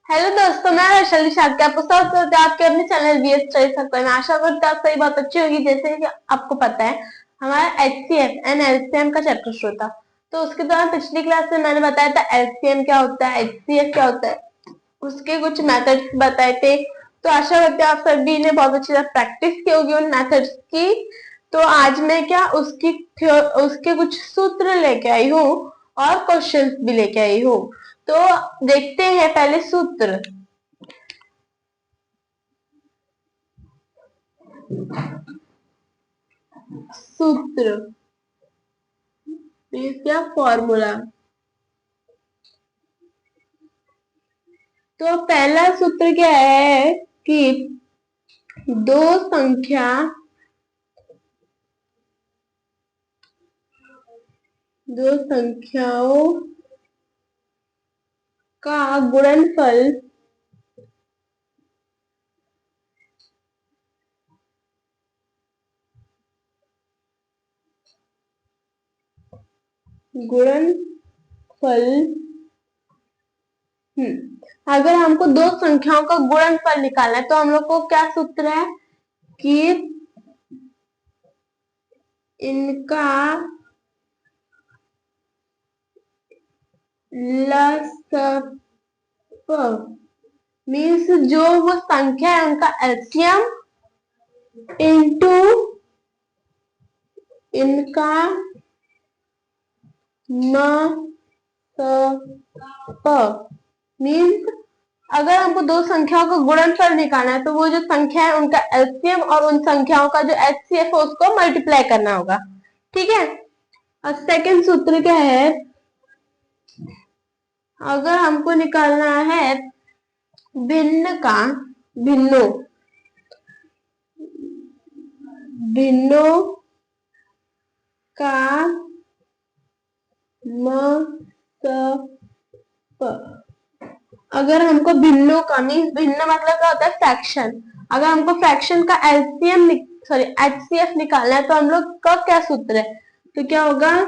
Hello दोस्तों, मैं हर्षल निषाद के आपको स्वागत करते हैं आपके अपने चैनल बीएस स्टडी सर्कल में। आशा करते हैं आप सही बहुत अच्छी होगी। जैसे कि आपको पता है, हमारा एचसीएफ एंड एलसीएम का चैप्टर शुरू था, तो उसके दौरान पिछली क्लास में मैंने बताया था एलसीएम क्या होता है, एचसीएफ क्या होता है, उसके कुछ मेथड्स बताए थे। तो आशा करते हैं आप सभी ने बहुत अच्छी तरह प्रैक्टिस की होगी उन मेथड्स की। तो आज मैं क्या उसके कुछ सूत्र लेके आई हूँ और क्वेश्चंस भी लेके आई हूँ। तो देखते हैं पहले सूत्र। सूत्र क्या फॉर्मूला। तो पहला सूत्र क्या है कि दो संख्या दो संख्याओं का गुणनफल गुणनफल अगर हमको दो संख्याओं का गुणनफल निकालना है तो हम लोग को क्या सूत्र है कि इनका लसप मीन्स जो वो संख्या है उनका एलसीएम इंटू इनका मीन्स अगर हमको दो संख्याओं का गुणनफल निकालना है तो वो जो संख्या है उनका एलसीएम और उन संख्याओं का जो एचसीएफ है उसको मल्टीप्लाई करना होगा। ठीक है। और सेकंड सूत्र क्या है, अगर हमको निकालना है भिन्न का भिन्नों भिन्नों का अगर हमको भिन्नों का मीन्स भिन्न मतलब क्या होता है, फ्रैक्शन। अगर हमको फ्रैक्शन का एलसीएम सॉरी एचसीएफ निकालना है तो हम लोग का क्या सूत्र है, तो क्या होगा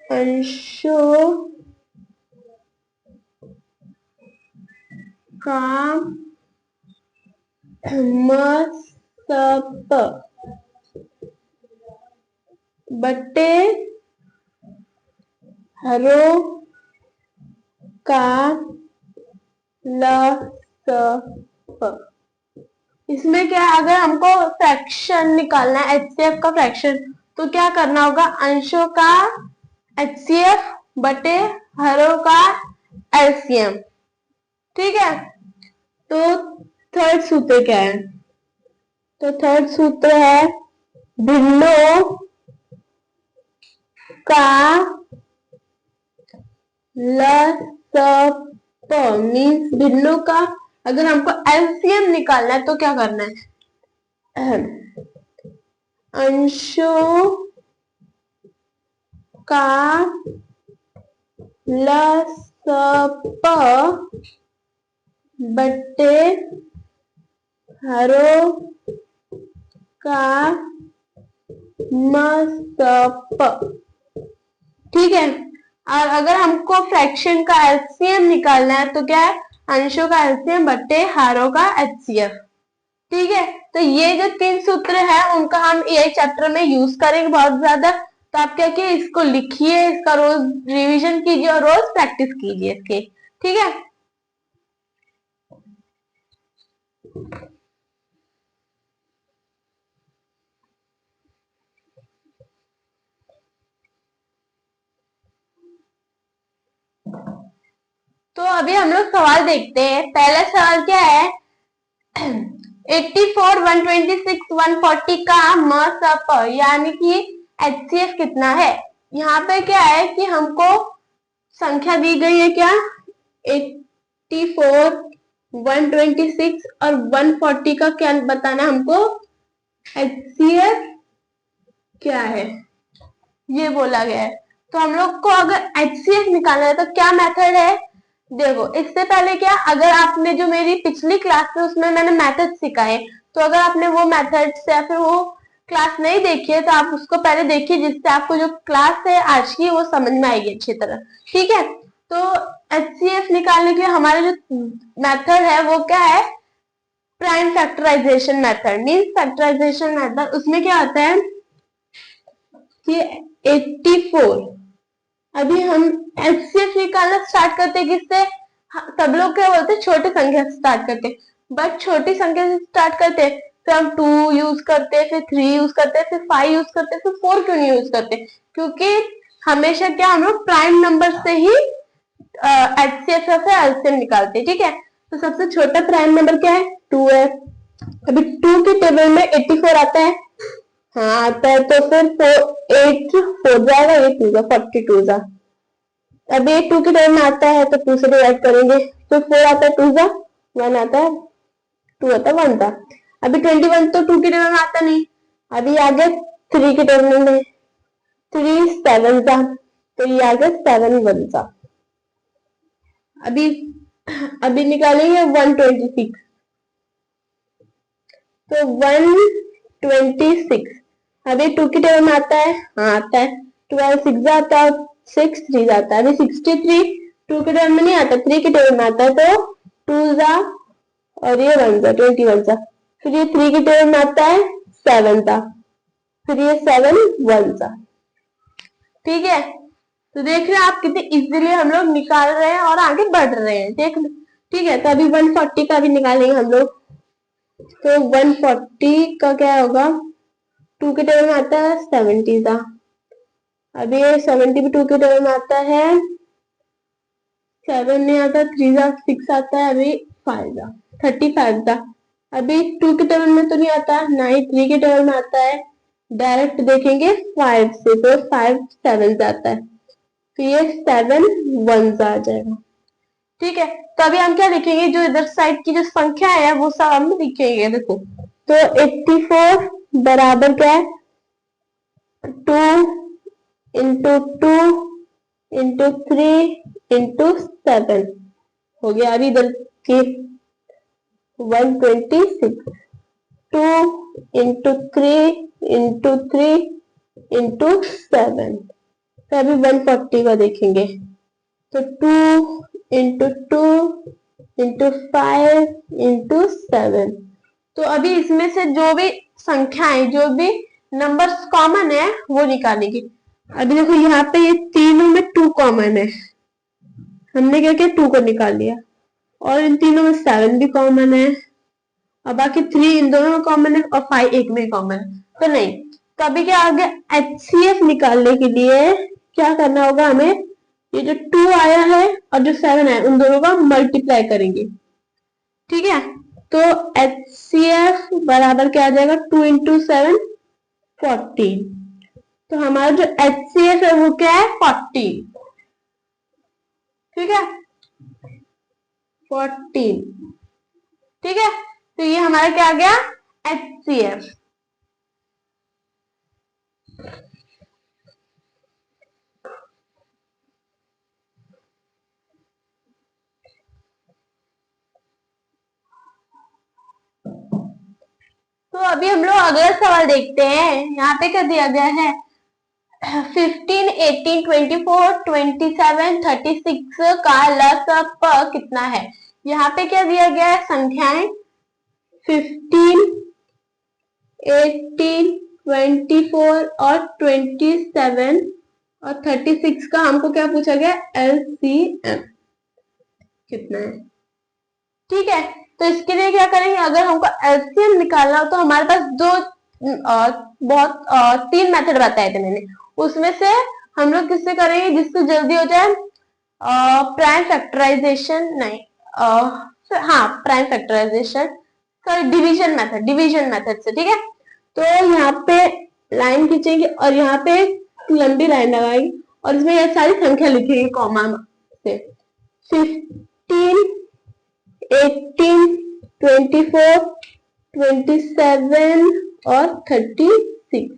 अंशों का मसप बट्टे हरों का लसप। इसमें क्या है, अगर हमको फ्रैक्शन निकालना है एचसीएफ का फ्रैक्शन तो क्या करना होगा, अंशों का एचसीएफ बटे हरों का एलसीएम। ठीक है। तो थर्ड सूत्र क्या है, तो थर्ड सूत्र है भिन्नों का लसप मीन्स भिन्नों का अगर हमको एलसीएम निकालना है तो क्या करना है, अंशों का लसप बट्टे हरों का मसप। ठीक है। और अगर हमको फ्रैक्शन का एलसीएम निकालना है तो क्या है, अंशों का एलसीएम बट्टे हारों का एचसीएफ। ठीक है। तो ये जो तीन सूत्र है उनका हम ये चैप्टर में यूज करेंगे बहुत ज्यादा। तो आप क्या किए, इसको लिखिए, इसका रोज रिवीजन कीजिए और रोज प्रैक्टिस कीजिए इसके। ठीक है। तो अभी हम लोग सवाल देखते हैं। पहला सवाल क्या है, 84, 126, 140 का मसप यानी कि एचसीएफ कितना है। यहाँ पे क्या है कि हमको संख्या दी गई है क्या, 84, 126 और 140 का क्या बताना हमको, एचसीएफ क्या है ये बोला गया है। तो हम लोग को अगर एचसीएफ निकालना है तो क्या मेथड है, देखो इससे पहले क्या, अगर आपने जो मेरी पिछली क्लास में उसमें मैंने मेथड सिखाए, तो अगर आपने वो मेथड या फिर वो क्लास नहीं देखी है तो आप उसको पहले देखिए, जिससे आपको जो क्लास है आज की वो समझ में आएगी अच्छी तरह। ठीक है। तो HCF निकालने के लिए हमारा जो मेथड है वो क्या है, prime factorization method. Means factorization method उसमें क्या होता है कि 84, अभी हम HCF निकालना स्टार्ट करते हैं किससे, सब लोग क्या बोलते हैं छोटी संख्या से स्टार्ट करते हैं, बट छोटी संख्या से स्टार्ट करते हैं फिर हम 2 यूज करते हैं, फिर 3 यूज करते हैं, फिर 5 यूज करते हैं, फिर 4 क्यों नहीं यूज करते, क्योंकि हमेशा क्या हम लोग प्राइम नंबर से ही HCF या फिर LCM निकालते हैं। ठीक है, तो सबसे छोटा प्राइम नंबर क्या है, 2 है। अभी 2 की टेबल में 84 आता है, हाँ आता है, तो फिर 8 4 जाएगा, 8 2 42 जा। अब ये 2 की टेबल में आता है तो 2 से डिवाइड करेंगे, तो 4 आता है, 2 जा 1 आता है, 2 आता है 1 था। अभी 21 तो 2 की टेबल में आता नहीं, अभी आ गया 3 की टेबल में, 3 7 था, तो ये आ गया 7 1 था। अभी अभी निकालेंगे 126, तो 126 अभी 2 की टेबल में आता है, हाँ आता है, 12 6 आता है, 6 3 आता है। अभी 63 2 की टेबल में नहीं आता, 3 की टेबल में आता है, तो 2 जा और ये 1 जा 21 जा। फिर ये 3 की टेबल में आता है 7 था, फिर ये 7 1 जा। ठीक है, तो देख रहे हैं आप कितने इजीली हम लोग निकाल रहे हैं और आगे बढ़ रहे हैं, देख। ठीक है, तो अभी 140 का भी निकालेंगे हम लोग, तो 140 का क्या होगा, 2 के टेबल में आता है 70 था, अभी ये 70 भी 2 के टेबल में आता है, 7 नहीं आता, 3 जा 6 आता है, अभी 5 जा 35 था। अभी 2 के टेबल में तो नहीं आता, ना ही 3 के टेबल में आता है, डायरेक्ट देखेंगे 5 से, तो 5 7 आता है, तो ये 7 1 आ जाएगा। ठीक है, तो अभी हम क्या लिखेंगे, जो इधर साइड की जो संख्या है वो सब हम लिखेंगे। देखो, तो 84 बराबर क्या है, 2 इंटू 2 इंटू 3 इंटू 7 हो गया। अभी इधर की 126, 2 इंटू 3 इंटू 3 इंटू 7, तो अभी 140 का देखेंगे, तो 2 इंटू 2 इंटू 5 इंटू 7, तो अभी इसमें से जो भी संख्याएं, जो भी नंबर्स कॉमन है वो निकालेंगे। अभी देखो यहाँ पे ये तीनों में 2 कॉमन है, हमने क्या किया 2 को निकाल लिया, और इन तीनों में 7 भी कॉमन है, और बाकी 3 इन दोनों में कॉमन है, और 5 एक में कॉमन है, तो नहीं। तो अभी क्या आगे HCF निकालने के लिए क्या करना होगा हमें, ये जो 2 आया है और जो 7 है उन दोनों का मल्टीप्लाई करेंगे। ठीक है, तो HCF बराबर क्या आ जाएगा, 2 इंटू 7 14, तो हमारा जो HCF है वो क्या है 14। ठीक है, 14। ठीक है, तो ये हमारा क्या आ गया HCF। तो अभी हम लोग अगला सवाल देखते हैं। यहाँ पे क्या दिया गया है, 15 18 24 27 36 का लसाअ कितना है। यहाँ पे क्या दिया गया है, संख्याएं 15 18 24 और 27 और 36 का हमको क्या पूछा गया, LCM कितना है। ठीक है, तो इसके लिए क्या करेंगे, अगर हमको LCM निकालना हो तो हमारे पास बहुत 3 मेथड बताए थे मैंने, उसमें से हम लोग किससे करेंगे जिससे जल्दी हो जाए, प्राइम फैक्टराइजेशन नहीं, हाँ prime factorization, sorry division method से। ठीक है, तो यहाँ पे लाइन खींचेंगे और यहाँ पे लंबी लाइन लगाएंगे और इसमें ये सारी संख्या लिखेंगे कॉमा से, 15 18 24 27 और 36।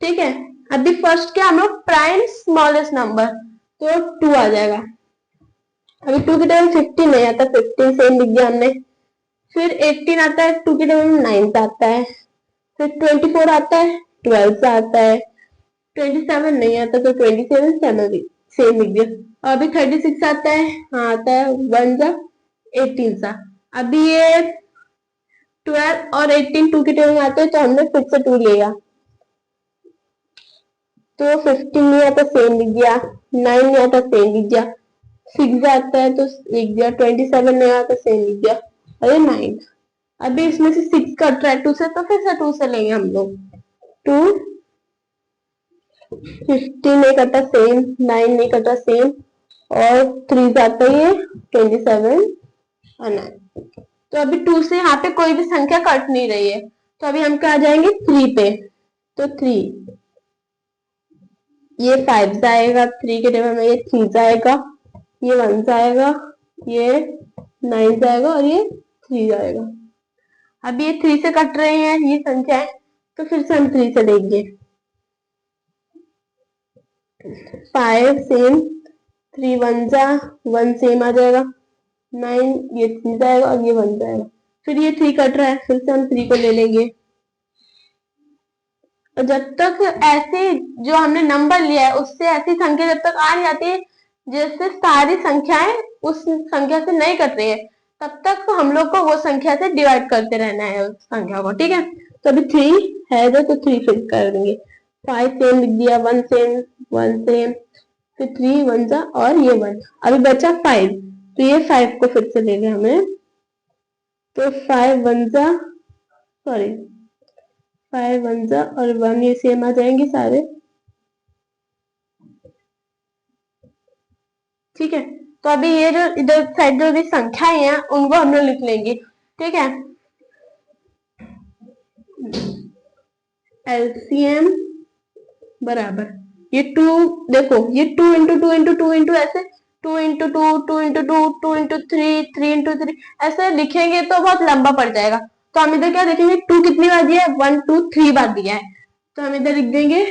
ठीक है, अभी फर्स्ट क्या हम लोग प्राइम स्मॉलेस्ट नंबर, तो 2 आ जाएगा। अभी 2 की टेबल 15 नहीं आता, 15 सेम लिख दिया हमने। फिर 18 आता है, 2 की टेबल में 9 आता है। फिर 24 आता है, 12 आता है। 27 नहीं आता, तो 27 सेम लिख दिया। अभी 36 आता है, हाँ आता है, 1 जा 18 सा। अभी ये 12 और 18 2 के टेबल में आते हैं, तो हमने फिर से 2 लिया, तो 15 नहीं आता, सेम लिख दिया। 9 नहीं आता, सेम लिख दिया। 6 आता है तो लिख दिया। 27 नहीं आता, सेम लिख दिया। अरे 9। अभी इसमें से 6 कट रहा है 2 से, तो फिर से 2 से लेंगे हम लोग। 2 15 नहीं कटा, सेम। 9 नहीं कटा, सेम। और 3 जाता है, 27 और 9। तो अभी 2 से यहाँ पे कोई भी संख्या कट नहीं रही है, तो अभी हम क्या आ जाएंगे 3 पे। तो 3, ये 5 जाएगा 3 के टेबल में, ये 3 जाएगा, ये 1 जाएगा, ये 9 जाएगा और ये 3 जाएगा। अब ये 3 से कट रहे हैं ये संख्याएं, तो फिर से हम 3 से लेंगे। 5 सेम, 3 1 जा 1 सेम आ जाएगा, 9 ये 3 जाएगा और ये 1 जाएगा। फिर ये 3 कट रहा है, फिर से हम 3 को ले लेंगे। और जब तक ऐसे जो हमने नंबर लिया है उससे ऐसी संख्या जब तक आ नहीं जाती है जैसे सारी संख्याएं उस संख्या से नहीं कट रही है, तब तक तो हम लोग को वो संख्या से डिवाइड करते रहना है उस संख्या को, ठीक है। तो अभी 3 है तो 3 फिक्स कर देंगे। 5 सेम लिख दिया, 1 सेम, 1 सेम, फिर 3 1 जा और ये 1। अभी बचा 5, तो ये 5 को फिर से लेंगे हमें। तो 5 1 जा, सॉरी 5 1 जा और 1 ये सेम आ जाएंगे सारे, ठीक है। तो अभी ये जो इधर साइड जो भी संख्याएं हैं उनको हम लोग लिख लेंगे, ठीक है। एलसीएम बराबर ये 2, देखो ये 2 इंटू 2 इंटू 2 इंटू ऐसे 2 इंटू 2 2 इंटू 2 2 इंटू 3 3 इंटू 3 ऐसे लिखेंगे तो बहुत लंबा पड़ जाएगा। तो हम इधर क्या देखेंगे 2 कितनी बार दिया है, 1 2 3 बार दिया है, तो हम इधर लिख देंगे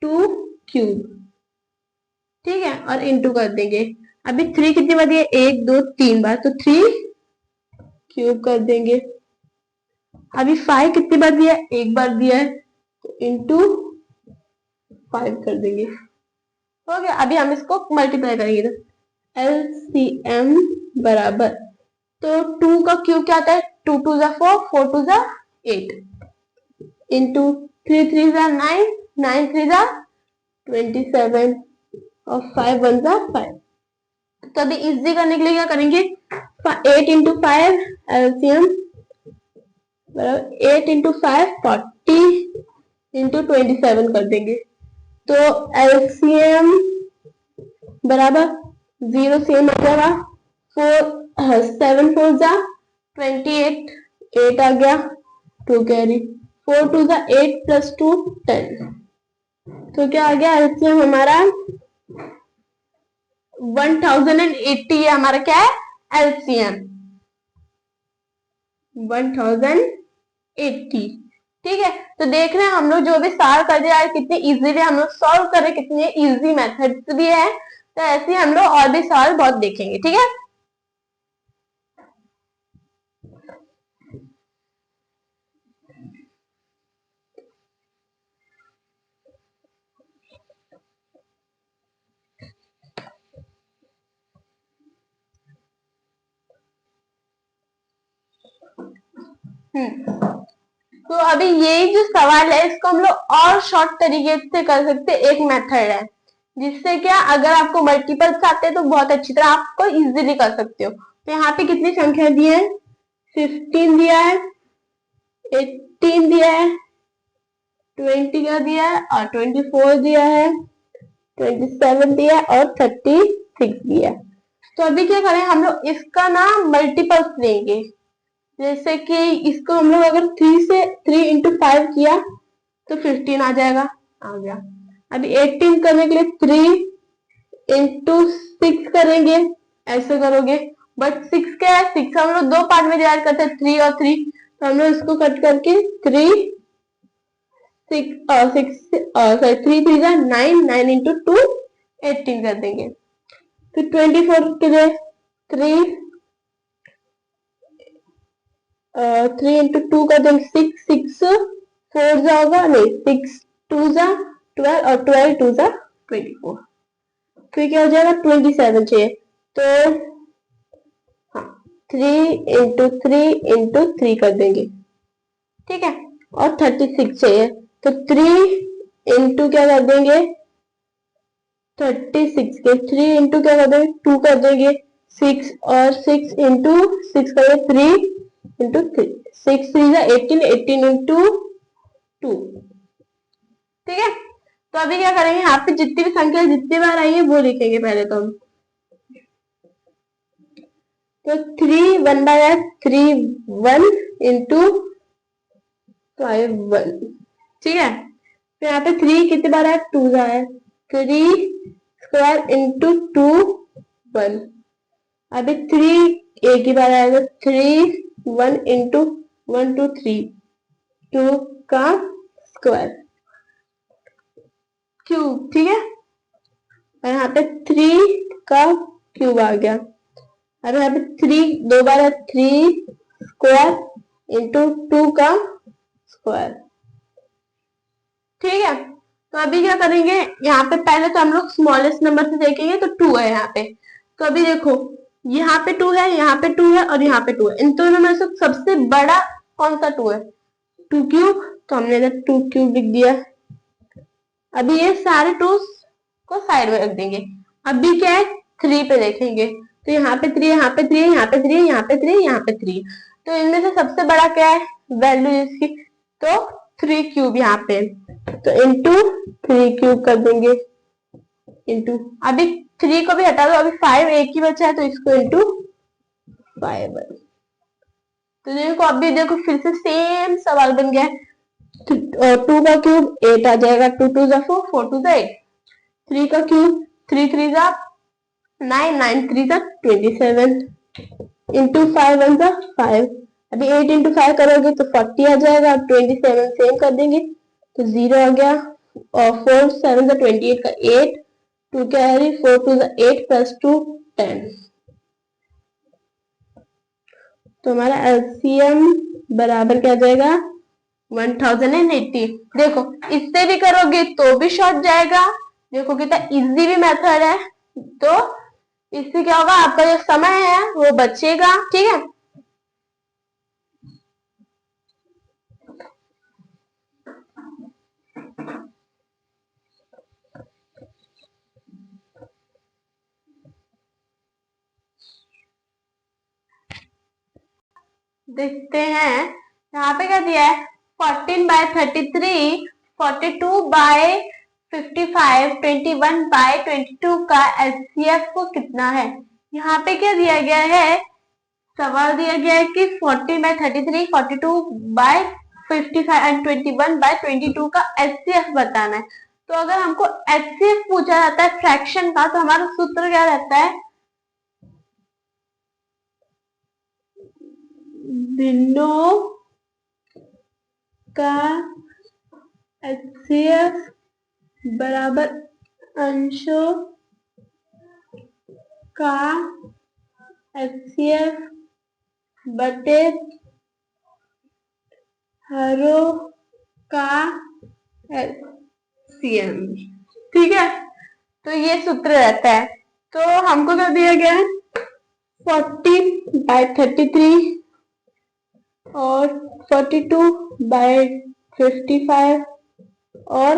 2 क्यूब, ठीक है, और इंटू कर देंगे। अभी 3 कितनी बार दिया है, 1 2 3 बार, तो 3 क्यूब कर देंगे। अभी 5 कितनी बार दिया है, 1 बार दिया है, तो इंटू 5 कर देंगे, हो गया। अभी हम इसको मल्टीप्लाई करेंगे, तो एलसीएम बराबर, तो 2 का क्यूब क्या आता है, 2 2 जा 4 4 2 जा 8 इंटू 3 3 जा 9 9 3 जा 27 और 5 1 जा 5। तो अभी इजी करने के लिए क्या करेंगे, 8 इंटू 5 एलसीएम बराबर 8 इंटू 5 40 इंटू 27 कर देंगे। तो एलसीएम बराबर 0 सेम आ जाएगा, 7 4 जा 28 8 आ गया, 2 कैरी, 4 2 जा 8 प्लस 2 10। तो क्या आ गया एलसीएम हमारा 1080 है हमारा, क्या है एलसीएम 1080, ठीक है। तो देख रहे हैं हम लोग जो भी सॉल्व कर रहे हैं कितने इजीली हम लोग सॉल्व कर रहे हैं, कितने इजी मेथड्स भी है, तो ऐसे हम लोग और भी सॉल्व बहुत देखेंगे, ठीक है। तो अभी ये जो सवाल है इसको हम लोग और शॉर्ट तरीके से कर सकते हैं। एक मेथड है जिससे क्या अगर आपको मल्टीपल्स आते हैं तो बहुत अच्छी तरह आपको इजीली कर सकते हो। तो यहाँ पे कितनी संख्या दी है, 15 दिया है, 18 दिया है, 20 का दिया है और 24 दिया है, 27 दिया है और 36 दिया है। तो अभी क्या करें हम लोग इसका ना मल्टीपल्स लेंगे, जैसे कि इसको हम लोग अगर 3 से 3 इंटू 5 किया तो 15 आ जाएगा, आ गया। अभी 18 करने के लिए 3 इंटू 6 करेंगे, ऐसे करोगे, बट 6 क्या है, 6 हम लोग 2 पार्ट में डिवाइड करते हैं 3 और 3, तो हम लोग इसको कट करके 3 6 सॉरी 3 3 जा 9 9 इंटू 2 18 कर देंगे। फिर 24 के लिए 3 3 इंटू 2 कर देंगे 6 6 4 जा होगा नहीं 6 2 जा 12 और 12 2 जा 24। फिर क्या हो जाएगा 27 चाहिए, तो हाँ 3 × 3 × 3 कर देंगे, ठीक है। और 36 चाहिए, तो 3 × क्या कर देंगे 36 के 3 × क्या कर देंगे 2 कर देंगे, 6 और 6 × 6 करेंगे 3 × 3, 6 3 × 18, 18 × 2, ठीक है। तो अभी क्या करेंगे, यहाँ पे जितनी भी संख्या जितनी बार आई है वो लिखेंगे पहले तो हम। तो 3 1 बाय 3 1 × 5 1, ठीक है। तो यहाँ पे 3 कितनी बार है 2 है, 3 स्क्वायर × 2 1। अभी 3 एक ही बार आएगा, 3 1 × 1 2 3 2 का स्क्वायर क्यूब, ठीक है। और यहाँ पे 3 का क्यूब आ गया। अब यहाँ पे 3 दो बार है, 3 स्क्वायर × 2 का स्क्वायर, ठीक है। तो अभी क्या करेंगे, यहाँ पे पहले तो हम लोग स्मॉलेस्ट नंबर से देखेंगे, तो 2 है यहाँ पे। तो अभी देखो यहाँ पे 2 है, यहाँ पे 2 है और यहाँ पे 2 है, इन दोनों में से सबसे बड़ा कौन सा 2 है 2 क्यूब, तो हमने इधर 2 क्यूब लिख दिया। अभी ये सारे 2 को साइड में रख देंगे। अभी क्या है 3 पे देखेंगे, तो यहाँ पे 3, यहाँ पे 3, यहाँ पे 3, यहाँ पे 3, यहाँ पे 3, तो इनमें से सबसे बड़ा क्या है वैल्यू इसकी, तो 3 क्यूब यहाँ पे, तो इंटू 3 क्यूब कर देंगे, इंटू अभी 3 को भी हटा दो, अभी 5 एक ही बचा है, तो इसको इंटू 5। तो देखो अभी देखो फिर से सेम सवाल बन गया है, 2 का क्यूब 8 आ जाएगा, 2 2 × 4, 4 2 × 8, 3 का क्यूब 3 3 × 9, 9 3 × 27, इंटू 5 1 × 5। अभी 8 × 5 करोगे तो 40 आ जाएगा, 27 सेम कर देंगे तो 0 आ गया, और 4 7 × 28 का 8, 2 क्या है 4 2 × 8 + 2 10। तो हमारा एलसीएम बराबर क्या जाएगा 1080। देखो इससे भी करोगे तो भी शॉर्ट जाएगा, देखो कितना इजी भी मेथड है। तो इससे क्या होगा, आपका जो समय है वो बचेगा, ठीक है। देखते हैं यहाँ पे क्या दिया है 14/33, 42/55, 21/22 का एचसीएफ को कितना है। यहाँ पे क्या दिया गया है, सवाल दिया गया है कि 14/33, 42/55 एंड 21/22 का एचसीएफ बताना है। तो अगर हमको एचसीएफ पूछा जाता है फ्रैक्शन का, तो हमारा सूत्र क्या रहता है, भिन्नों का एचसीएफ बराबर अंशों का एचसीएफ बटे हरों का एचसीएम, ठीक है। तो ये सूत्र रहता है। तो हमको क्या दिया गया है 40/33 और 42/55 और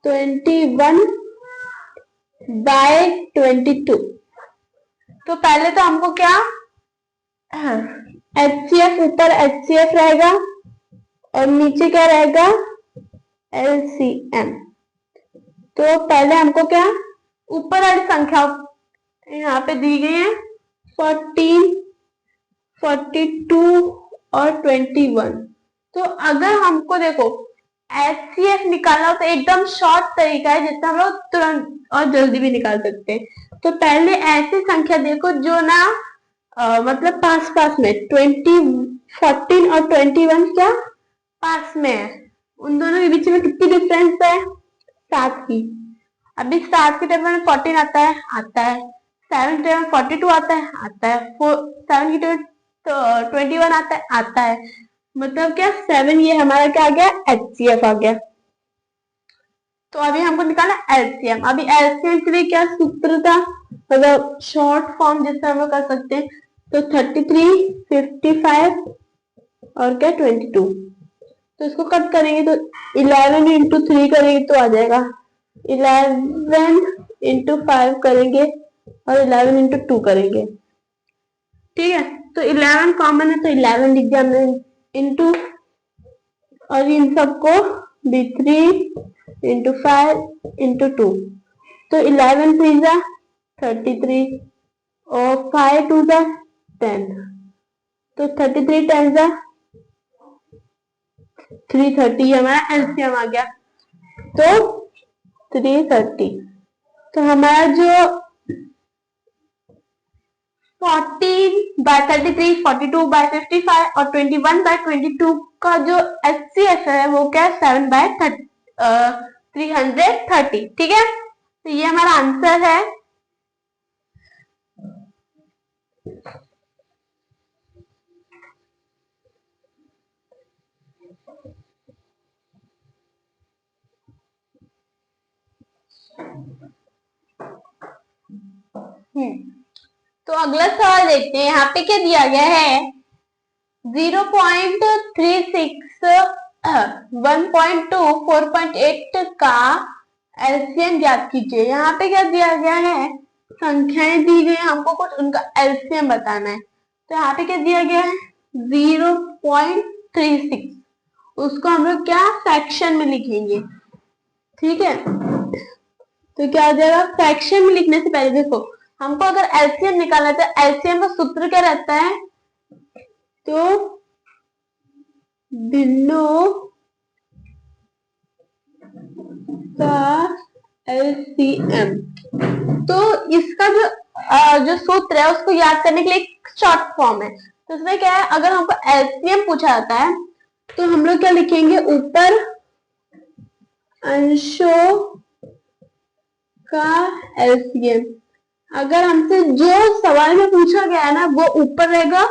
21/22। तो पहले तो हमको क्या एचसीएफ, ऊपर एचसीएफ रहेगा और नीचे क्या रहेगा एलसीएम। तो पहले हमको क्या ऊपर वाली संख्या यहाँ पे दी गई है 14, 42 और 21। तो अगर हमको देखो एचसीएफ निकालना हो तो एकदम शॉर्ट तरीका है जिससे हम लोग तुरंत और जल्दी भी निकाल सकते हैं। तो पहले ऐसी संख्या देखो जो ना मतलब पास पास में 14 और 21 क्या पास में है, उन दोनों के बीच में कितनी डिफरेंस है 7 की। अभी 7 की टेबल में 14 आता है 7 की टेबल में 42 आता है 7 की टेबल 21 आता है, मतलब क्या 7, ये हमारा क्या आ गया एचसीएफ आ गया। तो अभी हमको निकालना एलसीएम। अभी एलसीएम के लिए क्या सूत्र था, मतलब शॉर्ट फॉर्म जिससे हम लोग कर सकते हैं, तो 33, 55 और क्या 22। तो इसको कट करेंगे तो 11 इंटू 3 करेंगे तो आ जाएगा 11 इंटू 5 करेंगे और 11 इंटू 2 करेंगे। ठीक है, तो 11 कॉमन है तो 11 लिख दिया हमने इंटू, और इन सबको भी 3 इंटू 5 इंटू 2, तो 11 3 जा 33 और 5 2 जा 10, तो 33 10 जा 330 हमारा एलसीएम आ गया। तो 330, तो हमारा जो 14/33, 42/55 और 21/22 का जो HCF है वो क्या है 7/330। ठीक है, तो ये हमारा आंसर है। तो अगला सवाल देखते हैं, यहाँ पे क्या दिया गया है 0.36 1.2 4.8 का एलसीएम ज्ञात कीजिए। यहाँ पे क्या दिया गया है, संख्याएं दी गई, हमको कुछ उनका एलसीएम बताना है। तो यहाँ पे क्या दिया गया है 0.36, उसको हम लोग क्या फ्रैक्शन में लिखेंगे। ठीक है, तो क्या हो जाएगा, फ्रैक्शन में लिखने से पहले देखो हमको अगर एलसीएम निकालना है तो एलसीएम का सूत्र क्या रहता है, तो भिन्नों का एलसीएम। तो इसका जो सूत्र है उसको याद करने के लिए एक शॉर्ट फॉर्म है। तो इसमें क्या है, अगर हमको एलसीएम पूछा जाता है तो हम लोग क्या लिखेंगे, ऊपर अंशों का एलसीएम। अगर हमसे जो सवाल में पूछा गया है ना वो ऊपर रहेगा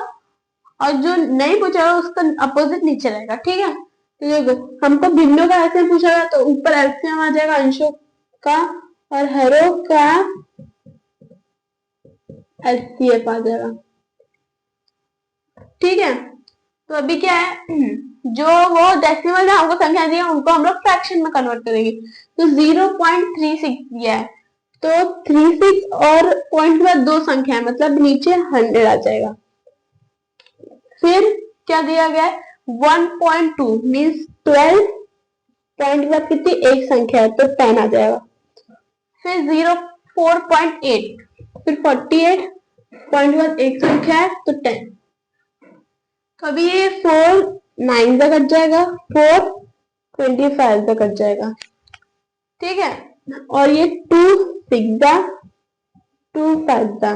और जो नहीं पूछा गया उसका अपोजिट नीचे रहेगा। ठीक है, तो देखो हमको भिन्नों का एलसीएम पूछा गया तो ऊपर एलसीएम आ जाएगा अंशों का और हरों का एचसीएफ आ जाएगा। ठीक है, तो अभी क्या है जो वो डेसिमल में हमको संख्या दी है उनको हम लोग फ्रैक्शन में कन्वर्ट करेंगे। तो 0.36 दिया है तो 36 और पॉइंट के बाद दो संख्या है मतलब नीचे 100 आ जाएगा। फिर क्या दिया गया है 1.2 मीन्स 12 पॉइंट के बाद कितनी एक संख्या है तो 10 आ जाएगा। फिर 4.8 फिर 48 पॉइंट के बाद एक संख्या है तो 10। कभी ये 4 9 से कट जाएगा, 4 25 से कट जाएगा। ठीक है, और ये 2 6 जा 2 5 जा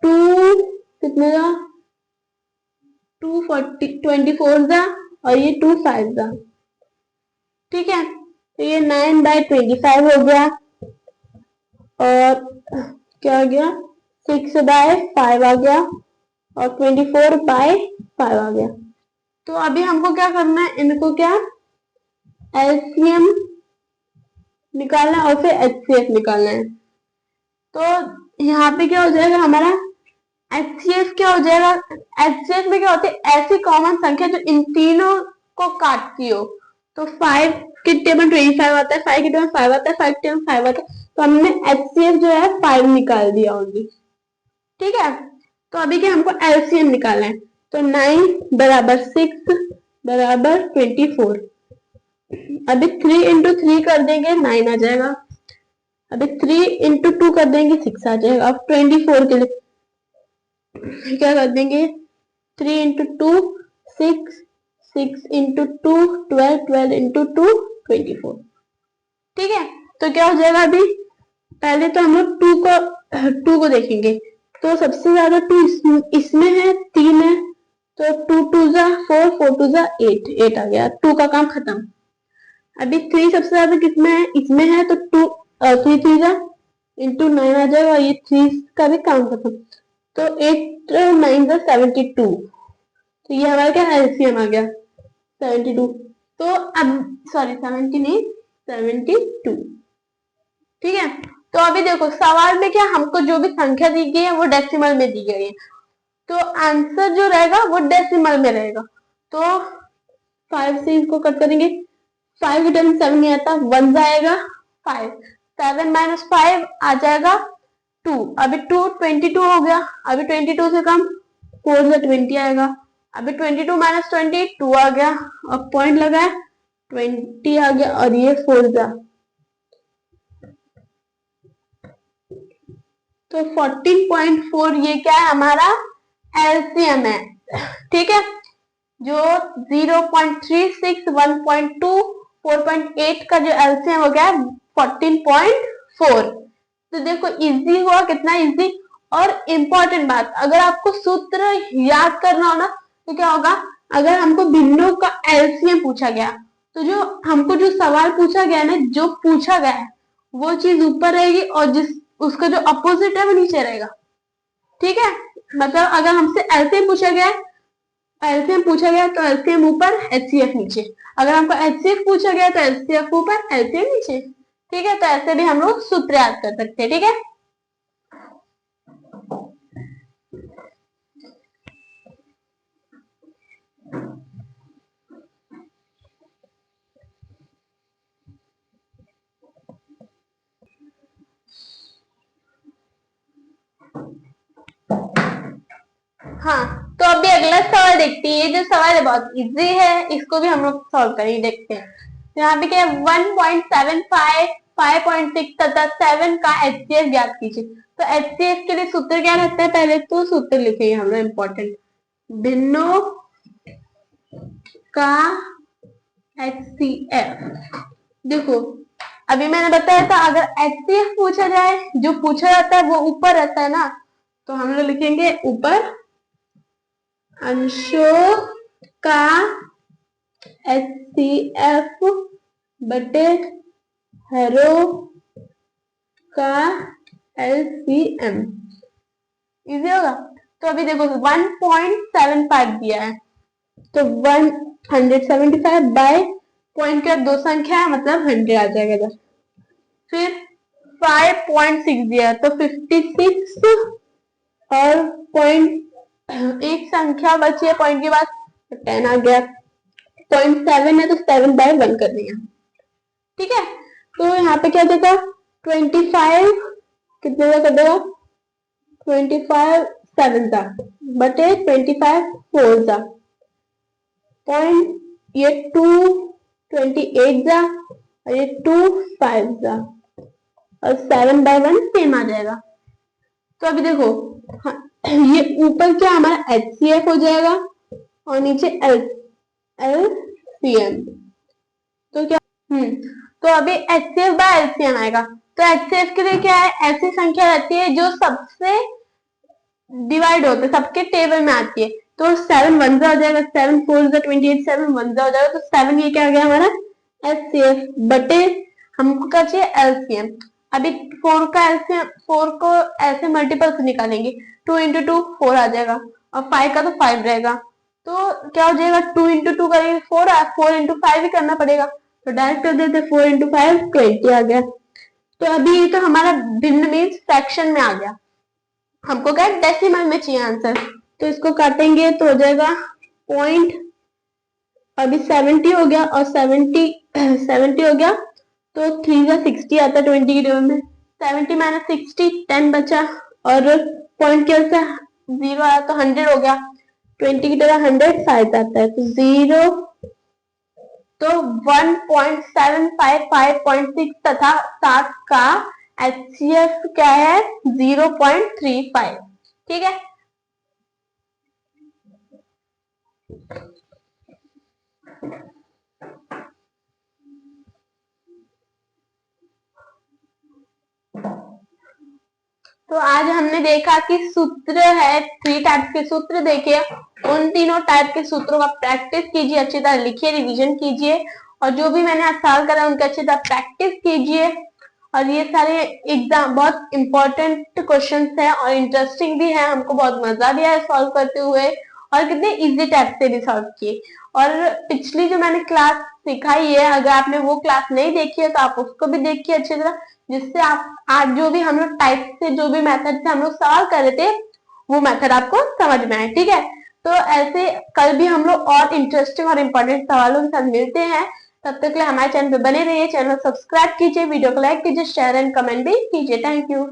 2 कितने जा 24 जा और ये 2 5 जा। ठीक है, तो ये 9/25 हो गया और क्या हो गया 6/5 आ गया और 24/5 आ गया। तो अभी हमको क्या करना है, इनको क्या एलसीएम निकालना है और फिर एचसीएफ निकालना है। तो यहाँ पे क्या हो जाएगा हमारा एचसीएफ क्या हो जाएगा, एचसीएफ में क्या होती है ऐसी कॉमन संख्या जो इन तीनों को काटती हो। तो 5 के टेबल 25 आता है, 5 के टेबल 5 आता है, 5 के टेबल 5 आता है, तो हमने एचसीएफ जो है 5 निकाल दिया ओनली। ठीक है, तो अभी क्या हमको एलसीएम निकालना है। तो 9 बराबर 6 बराबर 24। अभी 3 इंटू 3 कर देंगे 9 आ जाएगा। अभी 3 इंटू 2 कर देंगे 6 आ जाएगा। अब 24 के लिए क्या कर देंगे 3 इंटू 2 6 6 इंटू 2 12 12 इंटू 2 24। ठीक है, तो क्या हो जाएगा अभी पहले तो हम लोग 2 को देखेंगे। तो सबसे ज्यादा 2 इसमें है 3 है तो 2 2 जा 4 4 2 जा 8 8 आ गया, 2 का काम खत्म। अभी 3 सबसे ज्यादा किसमें है, इसमें है तो 3 3 जा इंटू 9 आ जाएगा और ये 3 का भी काम खत्म। तो 8 9 जा 72, तो ये हमारा क्या एलसीएम आ गया 72। तो अब सॉरी 70 नहीं 72। ठीक है, तो अभी देखो सवाल में क्या हमको जो भी संख्या दी गई है वो डेसिमल में दी गई है, तो आंसर जो रहेगा वो डेसिमल में रहेगा। तो 5 से इसको कट करेंगे, 5 के टर्म 7 नहीं आता, 1 जाएगा 5, 7 माइनस 5 आ जाएगा 2, अभी 2 22 हो गया, अभी 22 से कम 4 से 20 आएगा, अभी 22 माइनस 20 2 आ गया, अब पॉइंट लगा है 20 आ गया, और ये 4 जा, तो 14.4 ये क्या है हमारा एलसीएम है। ठीक है, जो 0.36 1.2 4.8 का जो एलसीएम हो गया 14.4। तो देखो इजी हुआ, कितना इजी। और इम्पोर्टेंट बात, अगर आपको सूत्र याद करना हो ना तो क्या होगा, अगर हमको भिन्नों का एलसीएम पूछा गया तो जो हमको जो सवाल पूछा गया ना, जो पूछा गया है वो चीज ऊपर रहेगी और जिस उसका जो अपोजिट है वो नीचे रहेगा। ठीक है, मतलब अगर हमसे एलसीएम पूछा गया है, एलसीएम पूछा गया तो एलसीएम ऊपर एचसीएफ नीचे, अगर हमको एचसीएफ पूछा गया तो एचसीएफ ऊपर एलसीएम नीचे। ठीक है, तो ऐसे भी हम लोग सूत्र याद कर सकते हैं। ठीक है, हाँ तो अभी अगला सवाल देखते हैं। ये जो सवाल है बहुत इजी है, इसको भी हम लोग सॉल्व करेंगे, देखते हैं। तो यहाँ पे क्या है 1.75 5.6 तथा 7 का एचसीएफ ज्ञात कीजिए। तो एचसीएफ के लिए सूत्र क्या रहता है, पहले तो सूत्र लिखेंगे हम लोग इम्पोर्टेंट, भिन्नों का एचसीएफ। देखो अभी मैंने बताया था अगर एचसीएफ पूछा जाए, जो पूछा जाता है वो ऊपर रहता है ना, तो हम लोग लिखेंगे ऊपर अंशों का एचसीएफ बटे हरों का एलसीएम, इजी होगा। तो अभी देखो 1.75 दिया है, तो 175 बाय पॉइंट का दो संख्या है मतलब 100 आ जाएगा इधर। फिर 5.6 दिया है तो 56 और पॉइंट एक संख्या बची है पॉइंट के बाद तो 10 आ गया, 0.7 है तो 7 बाय 1 कर दिया। ठीक है, तो यहाँ पे क्या देगा 25 कितने का कर देगा 25 7 का बटे 25 4 का पॉइंट, ये 2 28 जा और ये 2 5 जा और 7 बाय 1 सेम आ जाएगा। तो अभी देखो हाँ, ये ऊपर क्या हमारा एचसीएफ हो जाएगा और नीचे एलसीएम। तो क्या तो अभी एचसीएफ बाय एलसीएम आएगा। तो एचसीएफ के लिए क्या है, ऐसी संख्या रहती है जो सबसे डिवाइड होते हैं, सबके टेबल में आती है। तो 7 1 हो जाएगा, 7 4 28 7 1 हो जाएगा, तो 7 ये क्या आ गया हमारा एचसीएफ बटे हमको क्या चाहिए एलसीएम। अभी 4 का एलसीएम, 4 को ऐसे मल्टीपल से निकालेंगे, 2 इंटू 2 4 आ जाएगा और 5 का तो 5 रहेगा, तो क्या हो जाएगा 2 इंटू 2 करेंगे 4, 4 इंटू 5 ही करना पड़ेगा, तो डायरेक्ट कर देते 4 इंटू 5 20 आ गया। तो अभी ये तो हमारा भिन्न मीन्स फ्रैक्शन में आ गया, हमको क्या डेसिमल में चाहिए आंसर, तो इसको काटेंगे तो हो जाएगा पॉइंट, अभी 70 हो गया और 70 हो गया तो 3 का 60 आता है 20 की टर्म में, 70 माइनस 60 10 बचा और पॉइंट क्या सा 0 आया तो 100 हो गया, 20 की तरह 100 5 आता है तो 0, तो 1.75 5.6 तथा 7 का एचसीएफ क्या है 0.35। ठीक है, तो आज हमने देखा कि सूत्र है 3 टाइप के सूत्र देखे, उन तीनों टाइप के सूत्रों का प्रैक्टिस कीजिए, अच्छी तरह लिखिए, रिवीजन कीजिए और जो भी मैंने आज सवाल करा उनका अच्छी तरह प्रैक्टिस कीजिए। और ये सारे एग्जाम बहुत इंपॉर्टेंट क्वेश्चंस हैं और इंटरेस्टिंग भी है, हमको बहुत मजा भी आया सॉल्व करते हुए और कितने इजी टाइप से भी सॉल्व किए। और पिछली जो मैंने क्लास सिखाई है। अगर आपने वो क्लास नहीं देखी है तो आप उसको भी देखिए अच्छी तरह, जिससे आप आज जो भी हम लोग टाइप से जो भी मेथड से हम लोग सवाल कर रहे थे वो मेथड आपको समझ में आए। ठीक है, तो ऐसे कल भी हम लोग और इंटरेस्टिंग और इम्पोर्टेंट सवालों के साथ मिलते हैं। तब तक के लिए हमारे चैनल पे बने रहिए, चैनल सब्सक्राइब कीजिए, वीडियो को लाइक कीजिए, शेयर एंड कमेंट भी कीजिए। Thank you.